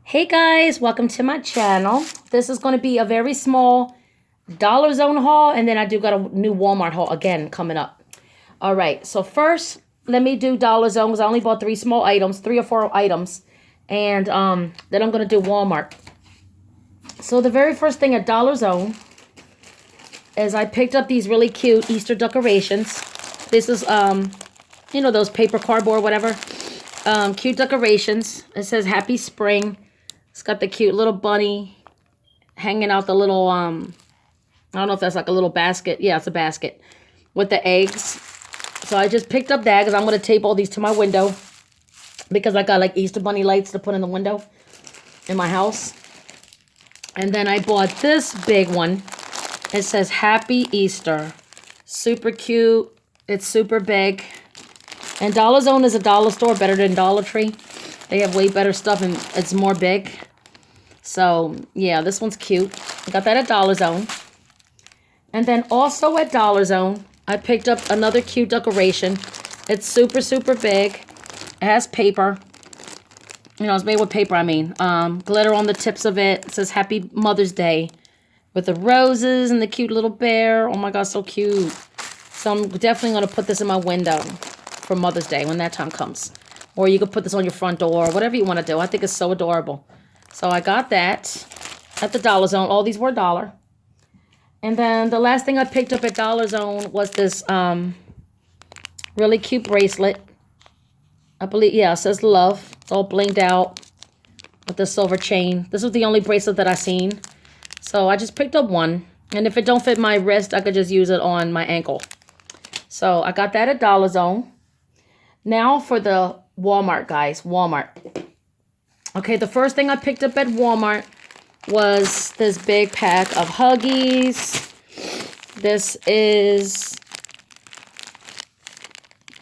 Hey guys, welcome to my channel. This is going to be a very small Dollar Zone haul, and then I do got a new Walmart haul again coming up. All right, so first let me do Dollar Zone because I only bought three or four items, and then I'm going to do Walmart. So the very first thing at Dollar Zone is I picked up these really cute Easter decorations. This is you know, those paper cardboard whatever. Cute decorations. It says Happy Spring. It's got the cute little bunny hanging out the little, I don't know if that's like a little basket. Yeah, it's a basket with the eggs. So I just picked up that because I'm going to tape all these to my window because I got like Easter bunny lights to put in the window in my house. And then I bought this big one. It says Happy Easter. Super cute. It's super big. And Dollar Zone is a dollar store, better than Dollar Tree. They have way better stuff and it's more big. So, yeah, this one's cute. I got that at Dollar Zone. And then also at Dollar Zone, I picked up another cute decoration. It's super, super big. It has paper. You know, it's made with paper, I mean. Glitter on the tips of it. It says Happy Mother's Day. With the roses and the cute little bear. Oh my God, so cute. So I'm definitely going to put this in my window for Mother's Day when that time comes. Or you could put this on your front door, whatever you want to do. I think it's so adorable. So I got that at the Dollar Zone. All these were $1. And then the last thing I picked up at Dollar Zone was this really cute bracelet. I believe, yeah, it says love. It's all blinged out with the silver chain. This was the only bracelet that I seen. So I just picked up one. And if it don't fit my wrist, I could just use it on my ankle. So I got that at Dollar Zone. Now for the Walmart, guys. Walmart. Okay, the first thing I picked up at Walmart was this big pack of Huggies. This is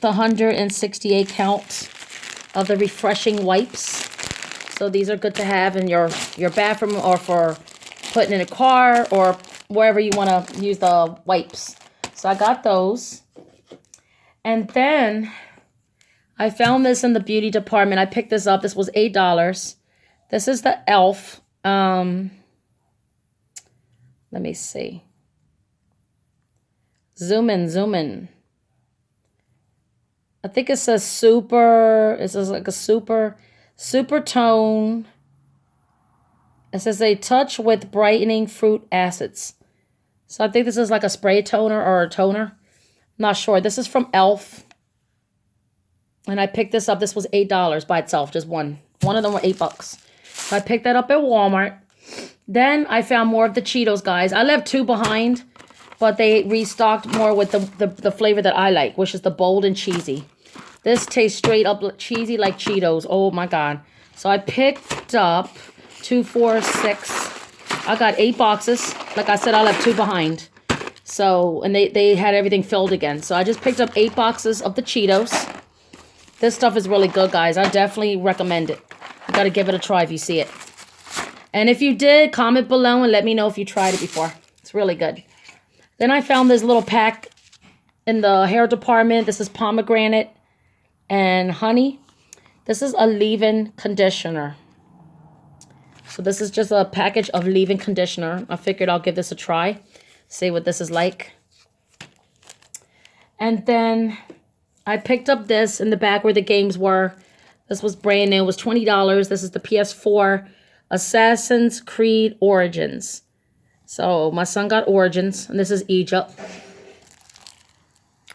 the 168 count of the refreshing wipes. So these are good to have in your bathroom or for putting in a car or wherever you want to use the wipes. So I got those. And then I found this in the beauty department. I picked this up. This was $8. This is the e.l.f. Let me see. Zoom in. I think it says super. It says like a super tone. It says a touch with brightening fruit acids. So I think this is like a spray toner or a toner. Not sure. This is from e.l.f. And I picked this up. This was $8 by itself. Just one. One of them were $8. So I picked that up at Walmart. Then I found more of the Cheetos, guys. I left two behind. But they restocked more with the flavor that I like. Which is the bold and cheesy. This tastes straight up cheesy like Cheetos. Oh my God. So I picked up 2, 4, 6. I got 8 boxes. Like I said, I left two behind. So, and they had everything filled again. So I just picked up 8 boxes of the Cheetos. This stuff is really good, guys. I definitely recommend it. You got to give it a try if you see it. And if you did, comment below and let me know if you tried it before. It's really good. Then I found this little pack in the hair department. This is pomegranate and honey. This is a leave-in conditioner. So this is just a package of leave-in conditioner. I figured I'll give this a try. See what this is like. And then I picked up this in the back where the games were. This was brand new. It was $20. This is the PS4 Assassin's Creed Origins. So my son got Origins. And this is Egypt.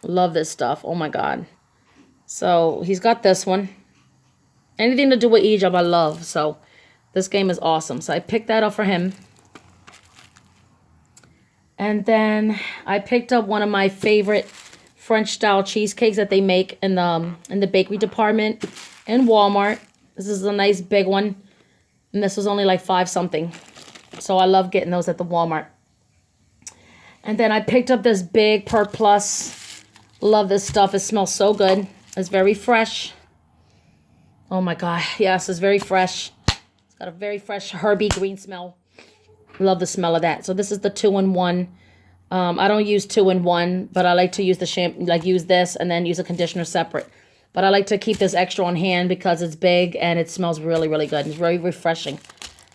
Love this stuff. Oh my God. So he's got this one. Anything to do with Egypt I love. So this game is awesome. So I picked that up for him. And then I picked up one of my favorite French style cheesecakes that they make in the bakery department in Walmart. This is a nice big one. And this was only like 5 something. So I love getting those at the Walmart. And then I picked up this big Perk Plus. Love this stuff. It smells so good. It's very fresh. Oh my God. Yes, it's very fresh. It's got a very fresh herby green smell. Love the smell of that. So this is the 2-in-1. I don't use 2-in-1, but I like to use the shampoo, like use this and then use a conditioner separate. But I like to keep this extra on hand because it's big and it smells really, really good. It's very refreshing.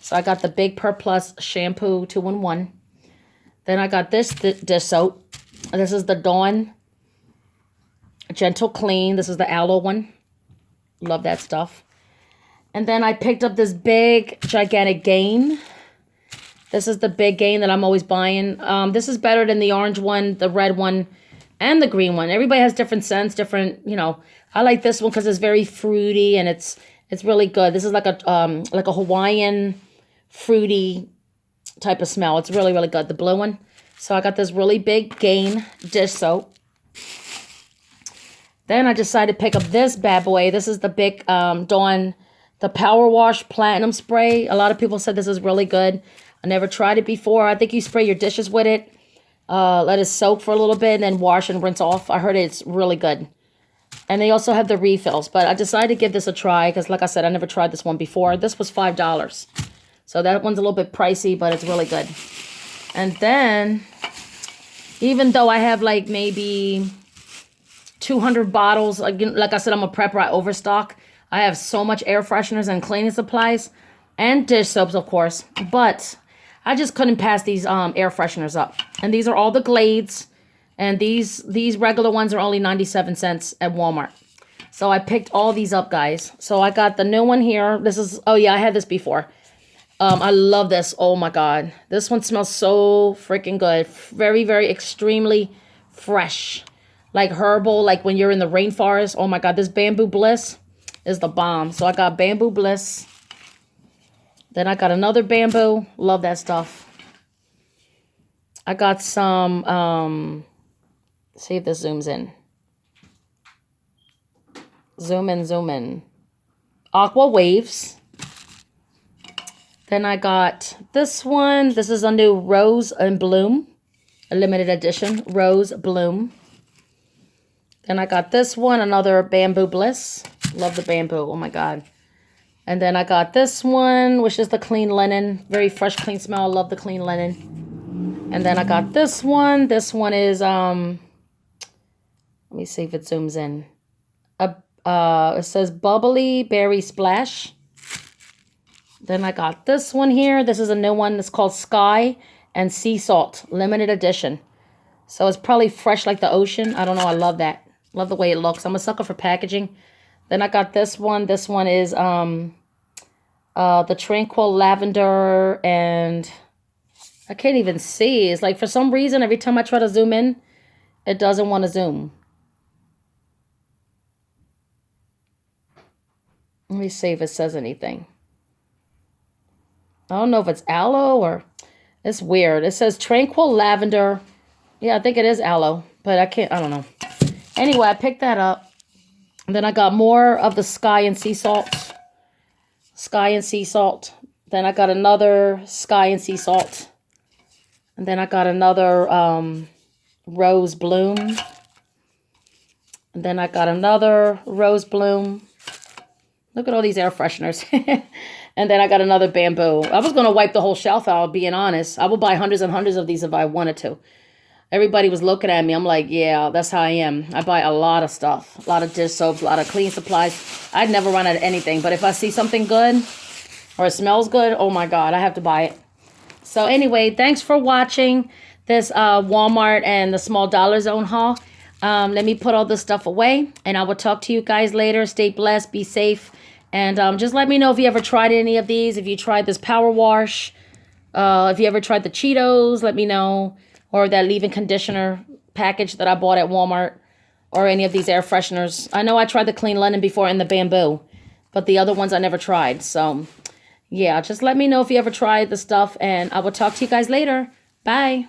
So I got the Big Per Plus shampoo 2-in-1. Then I got this dish soap. This is the Dawn Gentle Clean. This is the aloe one. Love that stuff. And then I picked up this big, gigantic Gain. This is the big Gain that I'm always buying. This is better than the orange one, the red one, and the green one. Everybody has different scents, different, you know. I like this one because it's very fruity and it's really good. This is like a Hawaiian fruity type of smell. It's really, really good. The blue one. So I got this really big Gain dish soap. Then I decided to pick up this bad boy. This is the big Dawn, the Power Wash Platinum Spray. A lot of people said this is really good. I never tried it before. I think you spray your dishes with it. Let it soak for a little bit and then wash and rinse off. I heard it's really good. And they also have the refills. But I decided to give this a try because, like I said, I never tried this one before. This was $5. So that one's a little bit pricey, but it's really good. And then, even though I have like maybe 200 bottles, like I said, I'm a prepper, I overstock. I have so much air fresheners and cleaning supplies and dish soaps, of course. But I just couldn't pass these air fresheners up. And these are all the Glades. And these regular ones are only 97 cents at Walmart. So I picked all these up, guys. So I got the new one here. This is, oh yeah, I had this before. I love this. Oh my God. This one smells so freaking good. Very, very extremely fresh. Like herbal, like when you're in the rainforest. Oh my God, this Bamboo Bliss is the bomb. So I got Bamboo Bliss. Then I got another Bamboo. Love that stuff. I got some, see if this zooms in. Zoom in, zoom in. Aqua Waves. Then I got this one. This is a new Rose and Bloom. A limited edition. Rose Bloom. Then I got this one. Another Bamboo Bliss. Love the bamboo. Oh my God. And then I got this one, which is the Clean Linen. Very fresh, clean smell. Love the Clean Linen. And then I got this one. This one is, let me see if it zooms in. It says Bubbly Berry Splash. Then I got this one here. This is a new one. It's called Sky and Sea Salt. Limited edition. So it's probably fresh like the ocean. I don't know. I love that. Love the way it looks. I'm a sucker for packaging. Then I got this one. This one is the Tranquil Lavender. And I can't even see. It's like for some reason, every time I try to zoom in, it doesn't want to zoom. Let me see if it says anything. I don't know if it's aloe or... It's weird. It says Tranquil Lavender. Yeah, I think it is aloe. But I don't know. Anyway, I picked that up. And then I got more of the Sky and Sea Salt. Sky and Sea Salt. Then I got another Sky and Sea Salt. And then I got another Rose Bloom. And then I got another Rose Bloom. Look at all these air fresheners. And then I got another Bamboo. I was going to wipe the whole shelf out, being honest. I would buy hundreds and hundreds of these if I wanted to. Everybody was looking at me. I'm like, yeah, that's how I am. I buy a lot of stuff. A lot of dish soaps, a lot of cleaning supplies. I'd never run out of anything. But if I see something good or it smells good, oh my God, I have to buy it. So anyway, thanks for watching this Walmart and the small Dollar Zone haul. Let me put all this stuff away. And I will talk to you guys later. Stay blessed. Be safe. And just let me know if you ever tried any of these. If you tried this Power Wash. If you ever tried the Cheetos, let me know. Or that leave-in conditioner package that I bought at Walmart. Or any of these air fresheners. I know I tried the Clean Linen before and the Bamboo. But the other ones I never tried. So, yeah, just let me know if you ever tried the stuff. And I will talk to you guys later. Bye.